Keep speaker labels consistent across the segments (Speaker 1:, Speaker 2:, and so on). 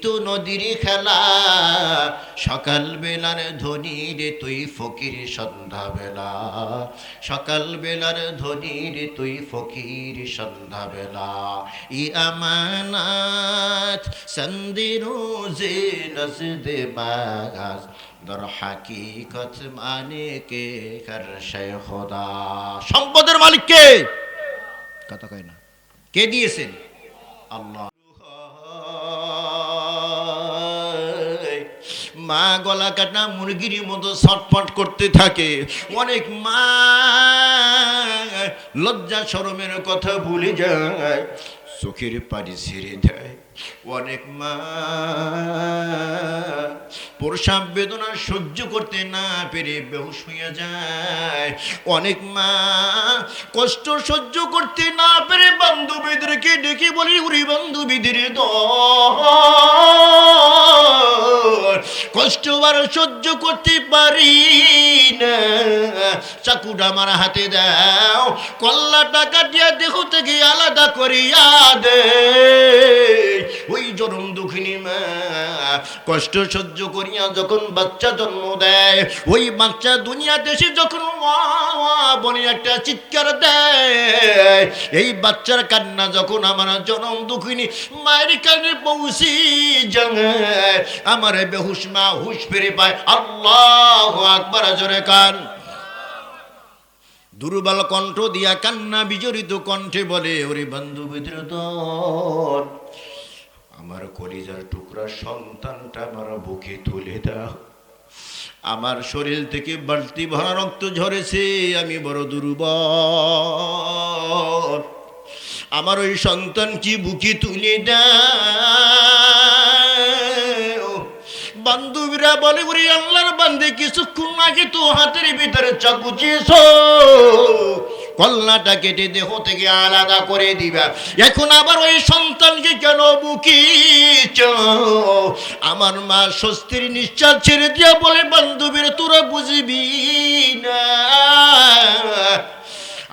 Speaker 1: তো নদীর খেলা সকাল বেলার ধনী রে তুই ফকির সন্ধ্যা বেলা সকাল বেলার ধনী রে তুই ফকির সন্ধ্যা বেলা ই আমানাত সন্দি রোজে নজদে বাগাস দর হাকিকত মানে কে কর শে খোদা। সম্পদের মালিক কে? কথা কয় না। কে দিয়েছেন? আল্লাহ। মা গলা কাটা মুরগির মতো ছটফট করতে থাকে। অনেক মা লজ্জা শরমের কথা ভুলে যায়, চোখের পানি ছেড়ে দেয়। অনেক মা প্রসব বেদনা সহ্য করতে না পেরে বেহুশ হয়ে যায়। অনেক মা কষ্ট সহ্য করতে না পেরে বান্ধবীদেরকে ডেকে বলি, উরি বান্ধবীদের কষ্ট আর সহ্য করতে পারি না, চাকুটা আমার হাতে দাও, কল্লাটা কাটিয়া দেহ থেকে আলাদা করিয়া দে। ওই জনম দুঃখিনী মা কষ্ট সহ্য করিয়া যখন বাচ্চা জন্ম দেয়, ওই বাচ্চা দুনিয়া দেশে যখন বলে একটা চিৎকার দেয়, এই বাচ্চার কান্না যখন আমার জনম দুঃখিনী মায়ের কানে পৌঁছি যায়, আমার বেহুশ মা হুশ ফিরে পায়। আল্লাহু আকবার, জোরে কান। দুর্বল কণ্ঠ দিয়া কান্না বিজড়িত কণ্ঠে বলে, ওরে বান্ধবীদের দল, আমার কলিজার টুকরা সন্তানটা আমার বুকে তুলে দাও। আমার শরীর থেকে বাড়তি ভরা রক্ত ঝরেছে, আমি বড় দুর্বল, আমার ওই সন্তান কি বুকে তুলে দাও। বান্ধবীরা বলে, ওরে আল্লাহর বান্দে, কিছুক্ষণ আগে তো হাতের ভিতরে চাকু চেয়েছ, কল্লাটা কেটে দেহ থেকে আলাদা করে দিবা, এখন আবার ওই সন্তানকে কেন বুকিছ? আমার মা স্বস্তির নিঃশ্বাস ছেড়ে দিয়া বলে, বান্ধবীরা তোরা বুঝবি না,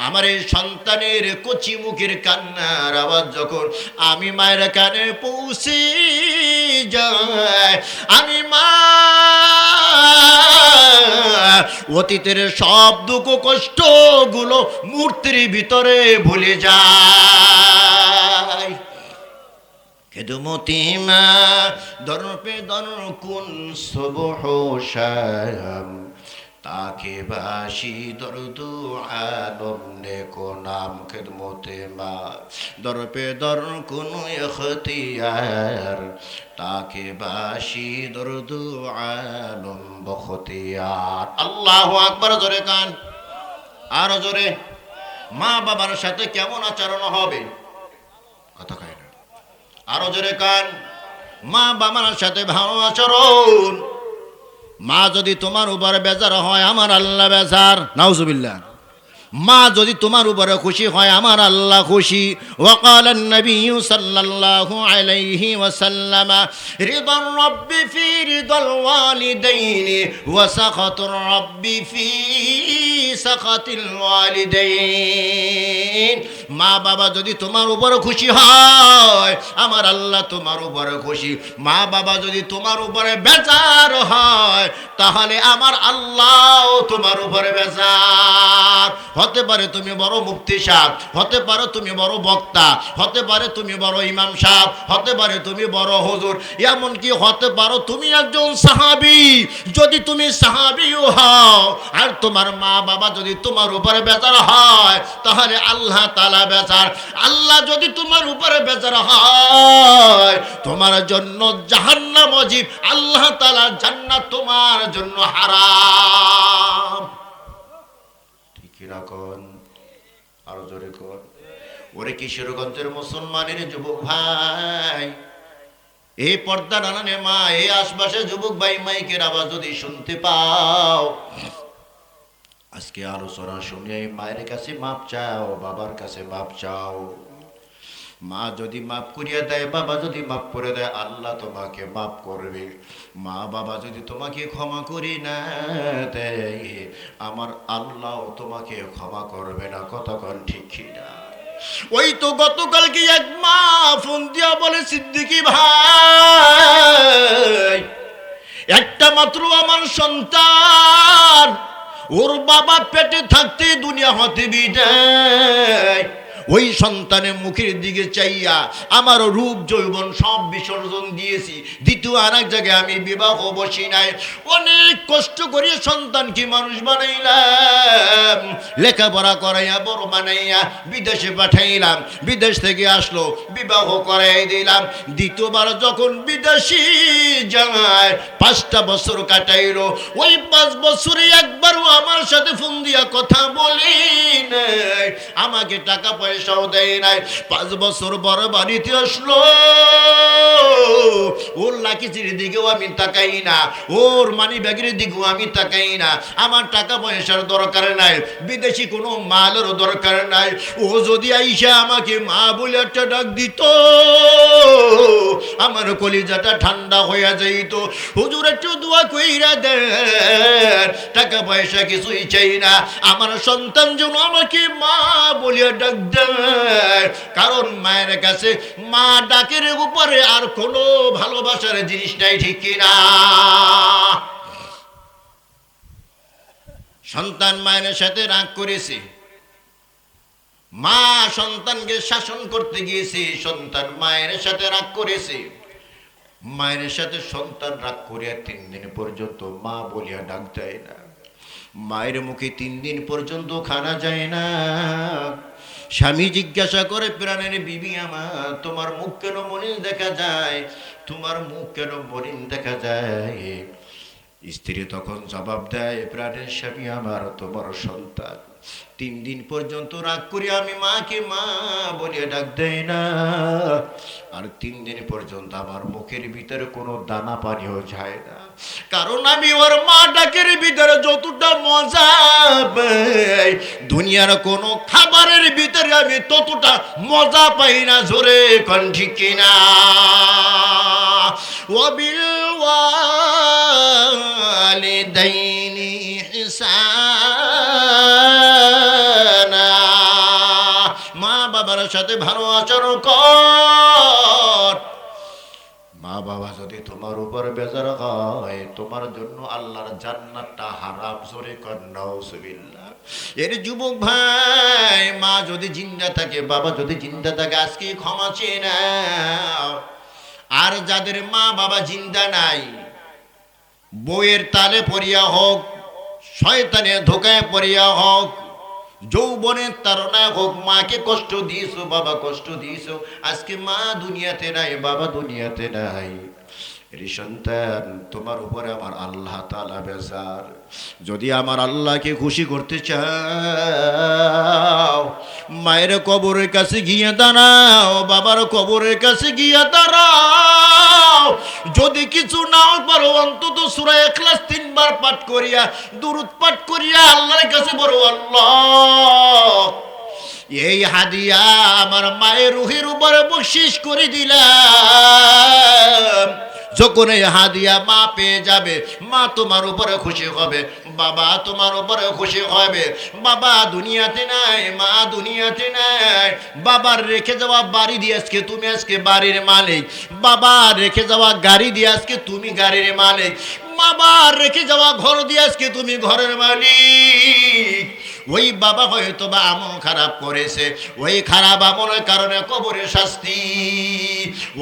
Speaker 1: আমার এই সন্তানের কচি মুখের কান্নার আওয়াজ যখন আমি মায়ের কানে পৌঁছে যায়, আমি মা অতীতের সব দুঃখ কষ্ট গুলো মূর্তির ভিতরে ভুলে যায়। খেদমতি মা দরপে দর কুন সুবহ শাম, তাকে বাসি দরদু আলম নেকো নাম। খেদমতে মা দরপে দর কুন ইখতিয়ার, তাকে বাসি দরদু আলম বখতিয়ার। আল্লাহু আকবার, জোরে কান, আরো জোরে। মা বাবার সাথে কেমন আচরণ হবে? কথা কয় না, আরো জোরে কান। মা বাবার সাথে ভালো আচরণ। মা যদি তোমার উপরে বেজার হয়, আমার আল্লাহ বেজার। নাউজুবিল্লাহ। মা যদি তোমার উপরে খুশি হয়, আমার আল্লাহ খুশি। ওয়াকাল নবী সাল্লাল্লাহু আলাইহি ওয়াসাল্লাম, রিদার রাব্বি ফি রিদাল ওয়ালিদাইনি ওয়া সাখাতুর রাব্বি ফি সাখাতিল ওয়ালিদাইন। মা বাবা যদি তোমার উপরে খুশি হয়, আমার আল্লাহ তোমার উপরে খুশি। মা বাবা যদি তোমার উপরে বেজার হয়, তাহলে আমার আল্লাহ তোমার উপরে বেজার। হতে পারে তুমি বড় মুফতি সাহেব, হতে পারে তুমি বড় বক্তা, হতে পারে তুমি বড় ইমাম সাহেব, হতে পারে তুমি বড় হুজুর, এমনকি হতে পারো তুমি একজন সাহাবী। যদি তুমি সাহাবীও হও আর তোমার মা বাবা যদি তোমার উপরে বেজার হয়, তাহলে আল্লাহ তাআলা বেজার। আল্লাহ যদি তোমার উপরে বেজার হয়, তোমার জন্য জাহান্নাম ওয়াজিব, আল্লাহ তাআলা জান্নাত তোমার জন্য হারাম। রাখুন, আরো জোরে কর। ওরে কিশোরগঞ্জের মুসলমানের যুবক ভাই, এই পর্দা নানানে মা, এই আশপাশে যুবক ভাই মাইকের আওয়াজ যদি শুনতে পাও, আজকে আলোচনা শুনে মায়ের কাছে মাপ চাও, বাবার কাছে মাপ চাও। মা যদি মাফ করিয়া দেয়, বাবা যদি মাফ করে দেয়, আল্লাহ তোমাকে মাফ করবে। মা বাবা যদি তোমাকে ক্ষমা করি না দেয়, আমার আল্লাহ তোমাকে ক্ষমা করবে না। কতক্ষণ ঠিক কিনা? ওই তো গতকালকে এক মা ফোন দিয়া বলে, সিদ্দিকী ভাই, একটা মাত্র আমার সন্তান, ওর বাবা পেটে থাকতে দুনিয়া হতে বিদায়। ওই সন্তানের মুখের দিকে চাইয়া আমার রূপ যৌবন সব বিসর্জন দিয়েছি। দ্বিতীয় আর এক জায়গায় আমি বিবাহ বসি নাই। অনেক কষ্ট করে সন্তানকে মানুষ বানাইলাম, লেখাপড়া করাইয়া বড় বানাইয়া বিদেশে পাঠাইলাম। বিদেশ থেকে আসলো, বিবাহ করাই দিলাম। দ্বিতীয়বার যখন বিদেশি যায়, 5টা বছর কাটাইলো। ওই 5 বছরে একবারও আমার সাথে ফোন দিয়া কথা বলি নাই, আমাকে টাকা পয়সাও দেয় নাই। 5 বছর পর বাড়িতে আসলো, ওর লাকিচির দিকেও আমি তাকাই না, ওর মানি ব্যাগের দিকেও আমি তাকাই না। আমার টাকা পয়সার দরকার নাই, বিদেশি কোনো মালেরও দরকার নাই। ও যদি আইসা আমাকে মা বলে একটা ডাক দিত, আমার কলিজাটা ঠান্ডা হয়ে যাইত। হুজুর একটু দোয়া কইরা দেন, টাকা পয়সা কিছুই চাই না, আমার সন্তান যেন আমাকে মা বলিয়া ডাক দেয়। কারণ মায়ের কাছে মা ডাকের উপরে আর কোনো ভালোবাসার জিনিস নাই, ঠিক কিনা? সন্তান মায়ের সাথে রাগ করেছে, মা সন্তানকে শাসন করতে গিয়েছে, সন্তান মায়ের সাথে রাগ করেছে। মায়ের সাথে সন্তান রাগ করিয়া 3 দিন পর্যন্ত মা বলিয়া ডাক দেয় না। মায়ের মুখে 3 দিন পর্যন্ত খানা যায় না। স্বামী জিজ্ঞাসা করে, প্রাণের বিবি আমার, তোমার মুখ কেন মলিন দেখা যায়? তোমার মুখ কেন মলিন দেখা যায়? স্ত্রী তখন জবাব দেয়, প্রাণের স্বামী আমার, তোমার সন্তান 3 দিন পর্যন্ত রাগ করি আমি মাকে মা বলিয়া ডাক দেয় না। আর 3 দিন পর্যন্ত আমার মুখের ভিতরে কোনো দানা পানিও যায় না। কারণ আমি ওর মা ডাকের ভিতরে যতটা মজা পাই, দুনিয়ার কোনো খাবারের ভিতরে আমি ততটা মজা পাই না। জোরে কোন ঠিক কিনা? ওয়াবিল ওয়ালিদাইনি ইহসানা, মা বাবার সাথে ভালো আচরণ কর। মা বাবা যদি তোমার উপর বেজার হয়, তোমার জন্য আল্লাহর জান্নাতটা হারাম। জোরে কর নাউজুবিল্লাহ। এর যুবক ভাই, মা যদি জিন্দা থাকে, বাবা যদি জিন্দা থাকে, আজকে ক্ষমা চেয়ে নাও। আর যাদের মা বাবা জিন্দা নাই, বউয়ের তালে পড়িয়া হোক, শয়তানের ধোকায় পড়িয়া হোক, যৌবনের তাড়নায় হোক, মাকে কষ্ট দিয়েছো, বাবা কষ্ট দিয়েছো, আজকে মা দুনিয়াতে নাই, বাবা দুনিয়াতে নাই। সন্তান, তোমার উপরে আমার আল্লাহ তাআলা বেজার। যদি আমার আল্লাহকে খুশি করতে চাও, মায়ের কবরের কাছে গিয়ে দাঁড়াও, বাবার কবরের কাছে গিয়ে দাঁড়াও। যদি কিছু নাও পারো, অন্তত সূরা ইখলাস 3 বার পাঠ করিয়া, দুরূদ পাঠ করিয়া আল্লাহর কাছে বলো, আল্লাহ, এই হাদিয়া আমার মায়ের রুহের উপরে বকশিশ করে দিলাম। যখন এই হাদিয়া মা পেয়ে যাবে, মা তোমার উপরে খুশি হবে, বাবা তোমার উপরে খুশি হবে। বাবা দুনিয়াতে নাই, মা দুনিয়াতে নাই। বাবার রেখে যাওয়া বাড়ি দিয়ে আজকে তুমি আজকে বাড়ির মালিক। বাবা রেখে যাওয়া গাড়ি দিয়ে আজকে তুমি গাড়ির মালিক। বাবা রেখে যাওয়া ঘর দিয়ে আজকে তুমি ঘরের মালিক। ওই বাবা হয়তো বা আমল খারাপ করেছে, ওই খারাপ আমলের কারণে কবরে শাস্তি।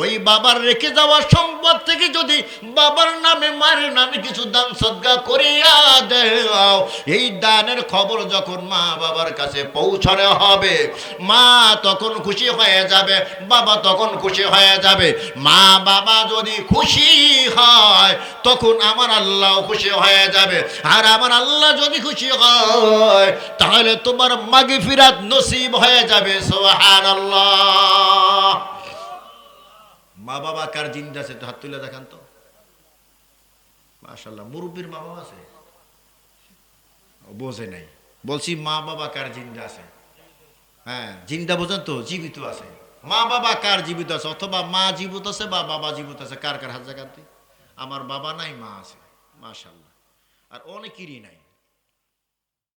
Speaker 1: ওই বাবার রেখে যাওয়া সম্পদ থেকে যদি বাবার নামে মায়ের নামে কিছু দান সদকা করিয়া দাও, এই দানের খবর যখন মা বাবার কাছে পৌঁছানো হবে, মা তখন খুশি হয়ে যাবে, বাবা তখন খুশি হয়ে যাবে। মা বাবা যদি খুশি হয়, তখন আমার আল্লাহ খুশি হয়ে যাবে। আর আমার আল্লাহ যদি খুশি হয়, তাহলে তোমার মাগফিরাত নসিব হয়ে যাবে। সুবহানাল্লাহ। মা বাবা কার জিন্দা আছে তো হাত তুলে দেখান তো। মাশাআল্লাহ, মুরব্বির মা বাবা আছে? বোঝে নাই। বলছি মা বাবা কার জিন্দা আছে? হ্যাঁ, জিন্দা বোঝেন তো, জীবিত আছে। মা বাবা কার জীবিত আছে? অথবা মা জীবিত আছে বা বাবা জীবিত আছে? কার কার হাত জায়গাতে? আমার বাবা নাই, মা আছে। মাশাআল্লাহ। আর অনেকেরই নাই।